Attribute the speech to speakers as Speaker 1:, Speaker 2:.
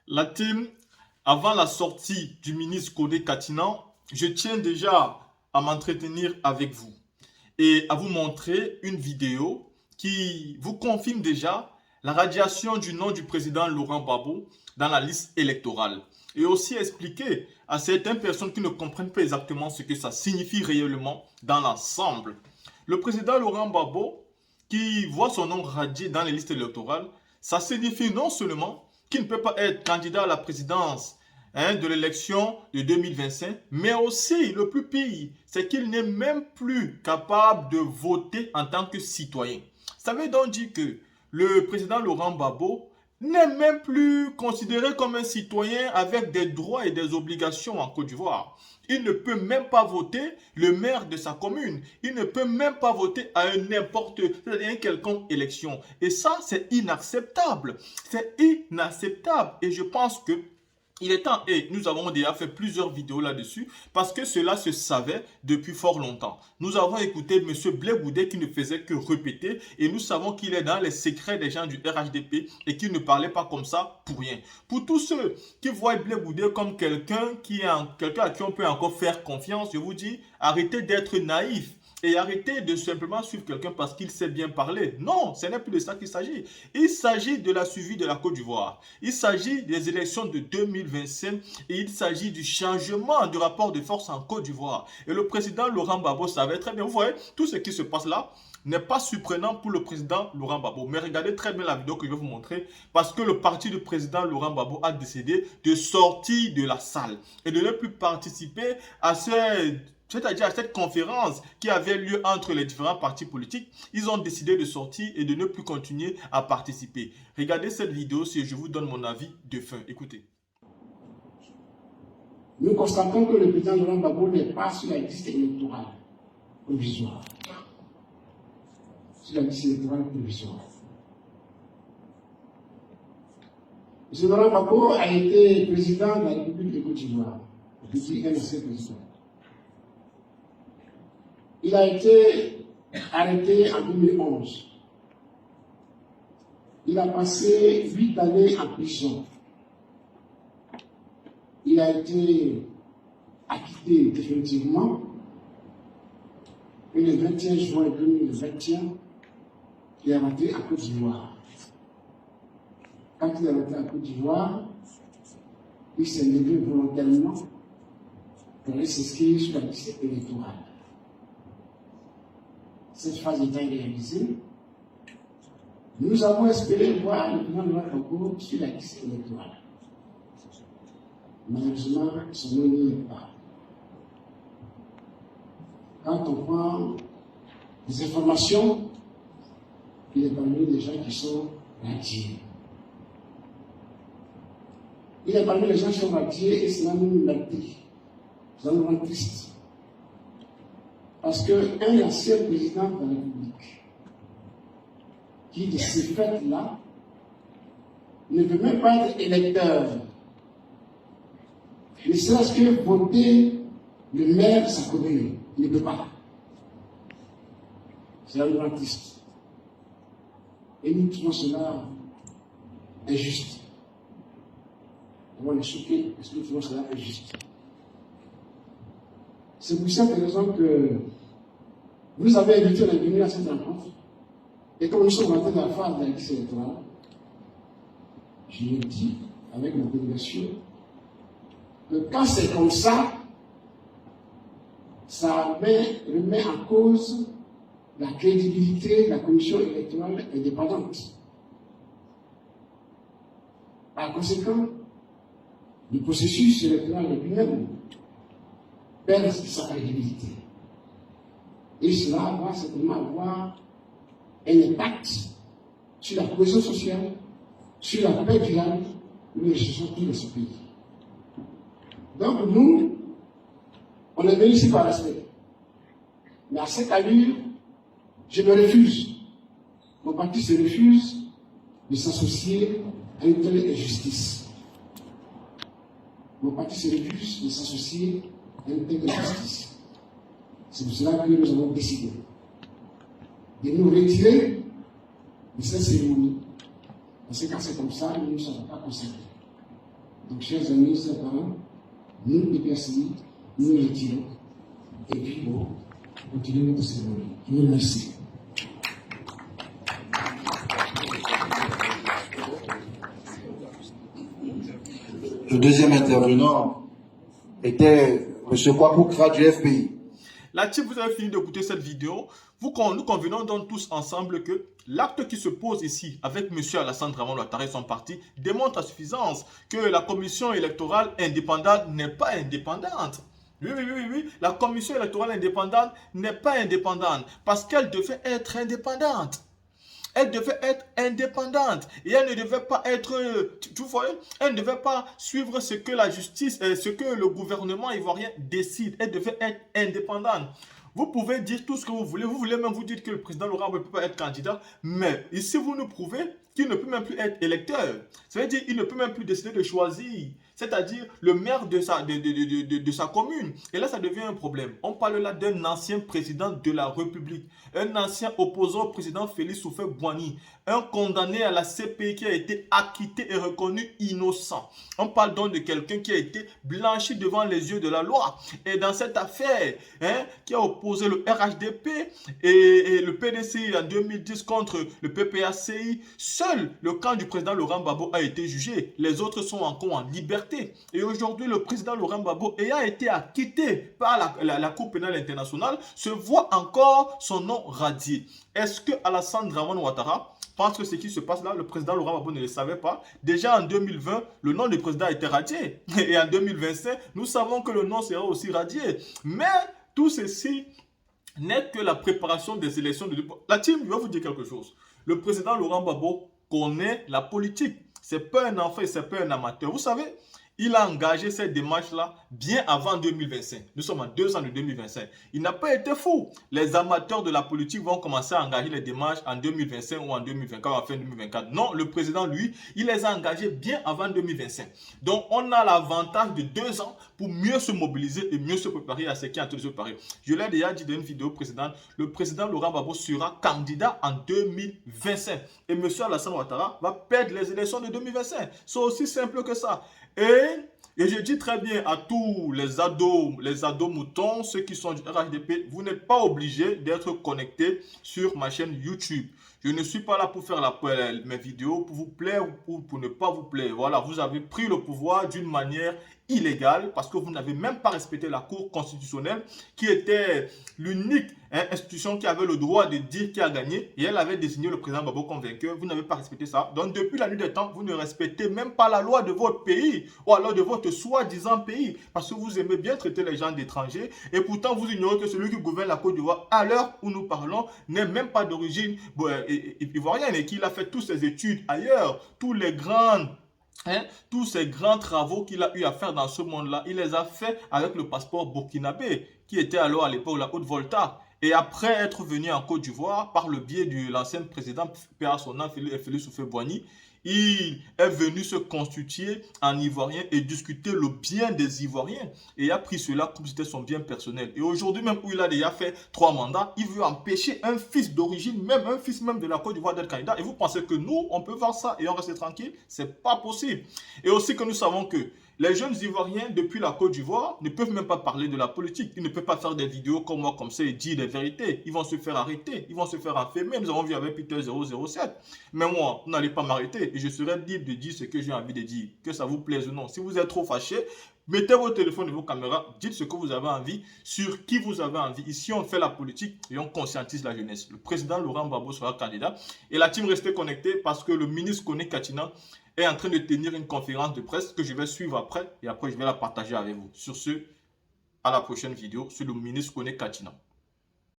Speaker 1: La team, avant la sortie du ministre Kodé Katinan, je tiens déjà à m'entretenir avec vous et à vous montrer une vidéo qui vous confirme déjà la radiation du nom du président Laurent Gbagbo dans la liste électorale. Et aussi expliquer à certaines personnes qui ne comprennent pas exactement ce que ça signifie réellement dans l'ensemble. Le président Laurent Gbagbo, qui voit son nom radié dans les listes électorales, ça signifie non seulement qu'il ne peut pas être candidat à la présidence de l'élection de 2025, mais aussi le plus pire, c'est qu'il n'est même plus capable de voter en tant que citoyen. Ça veut donc dire que le président Laurent Gbagbo n'est même plus considéré comme un citoyen avec des droits et des obligations en Côte d'Ivoire. Il ne peut même pas voter le maire de sa commune. Il ne peut même pas voter à n'importe une quelconque élection. Et ça, c'est inacceptable. C'est inacceptable. Et je pense que il est temps, et nous avons déjà fait plusieurs vidéos là-dessus, parce que cela se savait depuis fort longtemps. Nous avons écouté M. Blé Goudé qui ne faisait que répéter, et nous savons qu'il est dans les secrets des gens du RHDP et qu'il ne parlait pas comme ça pour rien. Pour tous ceux qui voient Blé Goudé comme quelqu'un à qui on peut encore faire confiance, je vous dis, arrêtez d'être naïf. Et arrêtez de simplement suivre quelqu'un parce qu'il sait bien parler. Non, ce n'est plus de ça qu'il s'agit. Il s'agit de la suivi de la Côte d'Ivoire. Il s'agit des élections de 2025 et il s'agit du changement du rapport de force en Côte d'Ivoire. Et le président Laurent Gbagbo savait très bien. Vous voyez, tout ce qui se passe là n'est pas surprenant pour le président Laurent Gbagbo. Mais regardez très bien la vidéo que je vais vous montrer parce que le parti du président Laurent Gbagbo a décidé de sortir de la salle et de ne plus participer à c'est-à-dire à cette conférence qui avait lieu entre les différents partis politiques. Ils ont décidé de sortir et de ne plus continuer à participer. Regardez cette vidéo si je vous donne mon avis de fin. Écoutez.
Speaker 2: Nous constatons que le président Laurent Gbagbo n'est pas sur la liste électorale provisoire. Sur la liste électorale provisoire. M. Laurent Gbagbo a été président de la République de Côte d'Ivoire. Depuis un ancien président. Il a été arrêté en 2011. Il a passé 8 années en prison. Il a été acquitté définitivement. Et le 21 juin 2021, il est rentré à Côte d'Ivoire. Quand il est rentré à Côte d'Ivoire, il s'est levé volontairement pour aller s'inscrire sur la liste électorale. Cette phase étant réalisée, nous avons espéré voir le président Laurent Gbagbo sur la liste électorale. Malheureusement, son nom n'y est pas. Quand on prend des informations, il est parmi les gens qui sont radiés. Il est parmi les gens qui sont radiés et cela nous meurtrit. Ça nous rend triste. Parce qu'un ancien président de la République, qui de ces faits-là, ne veut même pas être électeur, ne serait-ce que voter le maire de sa commune, il ne peut pas. C'est un grand triste. Et nous trouvons cela injuste. On est choqués parce que nous trouvons cela injuste. C'est pour cette raison que vous avez invité à venir à cette rencontre. Et comme nous sommes rentrés dans la phase de la liste électorale, je l'ai dit avec ma délégation que quand c'est comme ça remet en cause la crédibilité de la commission électorale indépendante. Par conséquent, le processus électoral lui-même perd sa crédibilité. Et cela va certainement avoir un impact sur la cohésion sociale, sur la paix durable, mais surtout dans ce pays. Donc nous, on est venus ici par respect. Mais à cette allure, je me refuse. Mon parti se refuse de s'associer à une telle injustice. Mon parti se refuse de s'associer à une telle injustice. C'est pour cela que nous avons décidé de nous retirer de cette cérémonie. Parce que quand c'est comme ça, nous ne sommes pas concernés. Donc, chers amis, chers parents, nous, les personnes, nous les retirons. Et puis, bon, continuez notre cérémonie. Je vous remercie.
Speaker 3: Le deuxième intervenant était M. Kwakoukra du FPI.
Speaker 1: La team, vous avez fini d'écouter cette vidéo. Nous convenons donc tous ensemble que l'acte qui se pose ici avec M. Alassane Dramane Ouattara et son parti démontre à suffisance que la commission électorale indépendante n'est pas indépendante. Oui. La commission électorale indépendante n'est pas indépendante parce qu'elle devait être indépendante. Elle devait être indépendante et elle ne devait pas être, tu vois, elle ne devait pas suivre ce que la justice, ce que le gouvernement ivoirien décide. Elle devait être indépendante. Vous pouvez dire tout ce que vous voulez même vous dire que le président Laurent ne peut pas être candidat, mais ici vous nous prouvez qu'il ne peut même plus être électeur. Ça veut dire qu'il ne peut même plus décider de choisir, c'est-à-dire le maire de sa commune. Et là, ça devient un problème. On parle là d'un ancien président de la République, un ancien opposant au président Félix Houphouët-Boigny, un condamné à la CPI qui a été acquitté et reconnu innocent. On parle donc de quelqu'un qui a été blanchi devant les yeux de la loi. Et dans cette affaire, qui a opposé le RHDP et le PDCI en 2010 contre le PPACI, seul le camp du président Laurent Gbagbo a été jugé. Les autres sont encore en liberté. Et aujourd'hui, le président Laurent Gbagbo, ayant été acquitté par la Cour pénale internationale, se voit encore son nom radié. Est-ce que Alassane Dramane Ouattara pense que ce qui se passe là, le président Laurent Gbagbo ne le savait pas? Déjà en 2020, le nom du président a été radié. Et en 2025, nous savons que le nom sera aussi radié. Mais tout ceci n'est que la préparation des élections de... La team, je vais vous dire quelque chose. Le président Laurent Gbagbo connaît la politique. Ce n'est pas un enfant, ce n'est pas un amateur. Vous savez, il a engagé cette démarche-là bien avant 2025. Nous sommes en 2 ans de 2025. Il n'a pas été fou. Les amateurs de la politique vont commencer à engager les démarches en 2025 ou en 2024 ou en fin 2024. Non, le président, lui, il les a engagés bien avant 2025. Donc, on a l'avantage de 2 ans pour mieux se mobiliser et mieux se préparer à ce qui est en train de se préparer. Je l'ai déjà dit dans une vidéo précédente, le président Laurent Gbagbo sera candidat en 2025. Et M. Alassane Ouattara va perdre les élections de 2025. C'est aussi simple que ça. Et je dis très bien à tous les ados moutons, ceux qui sont du RHDP, vous n'êtes pas obligés d'être connectés sur ma chaîne YouTube. Je ne suis pas là pour faire mes vidéos pour vous plaire ou pour ne pas vous plaire. Voilà, vous avez pris le pouvoir d'une manière illégale parce que vous n'avez même pas respecté la Cour constitutionnelle qui était l'unique institution qui avait le droit de dire qui a gagné et elle avait désigné le président Gbagbo comme vainqueur. Vous n'avez pas respecté ça. Donc depuis la nuit des temps, vous ne respectez même pas la loi de votre pays ou alors de votre soi-disant pays parce que vous aimez bien traiter les gens d'étrangers et pourtant vous ignorez que celui qui gouverne la Côte d'Ivoire à l'heure où nous parlons n'est même pas d'origine ivoirienne et qu'il a fait toutes ses études ailleurs, tous ces grands travaux qu'il a eu à faire dans ce monde-là, il les a fait avec le passeport burkinabé, qui était alors à l'époque la Haute-Volta. Et après être venu en Côte d'Ivoire, par le biais de l'ancien président Félix Houphouët-Boigny, il est venu se constituer en Ivoirien et discuter le bien des Ivoiriens. Et il a pris cela comme si c'était son bien personnel. Et aujourd'hui, même où il a déjà fait 3 mandats, il veut empêcher un fils d'origine, même un fils même de la Côte d'Ivoire d'être candidat. Et vous pensez que nous, on peut faire ça et on reste tranquille? C'est pas possible. Et aussi que nous savons que les jeunes Ivoiriens, depuis la Côte d'Ivoire, ne peuvent même pas parler de la politique. Ils ne peuvent pas faire des vidéos comme moi, comme ça, et dire des vérités. Ils vont se faire arrêter. Ils vont se faire enfermer. Nous avons vu avec Peter 007. Mais moi, vous n'allez pas m'arrêter. Et je serai libre de dire ce que j'ai envie de dire. Que ça vous plaise ou non. Si vous êtes trop fâché, mettez vos téléphones et vos caméras. Dites ce que vous avez envie, sur qui vous avez envie. Ici, on fait la politique et on conscientise la jeunesse. Le président Laurent Gbagbo sera candidat. Et la team restez connectée parce que le ministre Koné Katina est en train de tenir une conférence de presse que je vais suivre après et après je vais la partager avec vous. Sur ce, à la prochaine vidéo sur le ministre Koné Katina.